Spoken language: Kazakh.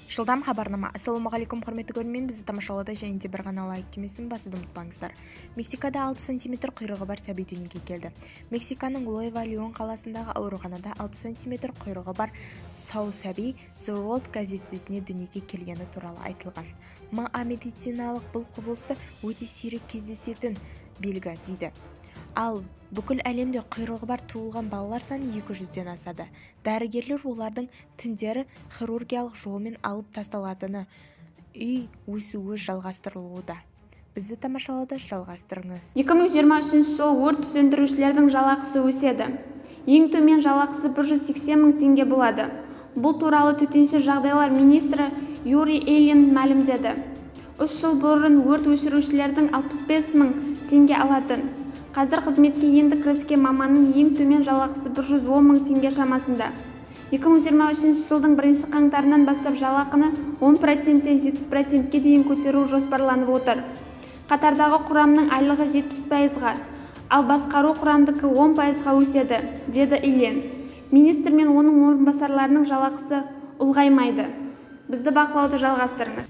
Жылдам хабарнама. Ассалаумағалейкум, құрметті көрермен, бізді тамашалауда және де бір ғана лайк түймесін басуды ұмытпаңыздар. Мексикада 6 см құйрығы бар сәби дүниеге келді. Мексиканың Нуэво-Леон қаласындағы ауруханада 6 см құйрығы бар сау сәби The World газетесіне дүниеге келгені туралы айтылған. Медициналық бұл құбылысты өте сирек кездесетін белгі дейді. Ал бүкіл әлемде құйрығы бар туылған балалар саны 200-ден асады. Дәрігерлер олардың тіндері хирургиялық жолмен алып тасталатыны үй өсуі жалғастырылуда. Бізді тамашалауда жалғастырыңыз. 2023 жыл өрт сөндірушілердің жалақысы өседі. Ең төмен жалақысы 180 мың теңге болады. Бұл туралы төтенше жағдайлар министрі Юрий Ильин мәлімдеді. 3 жыл бұрын өрт өшірушілердің 65 мың теңге алатын. Қазір қызметке енді кіріскен маманның ең төмен жалақысы 110 мың теңге шамасында. 2023 жылдың 1 қаңтарынан бастап жалақыны 10%-тен 70%-ке дейін көтеру жоспарланып отыр. Қатардағы құрамның айлығы 70%-ға, ал басқару құрамдығы 10%-ға өседі, деді Ильин. Министр мен оның орынбасарларының жалақысы ұлғаймайды. Бізді бақылауды жалғастырыңыз.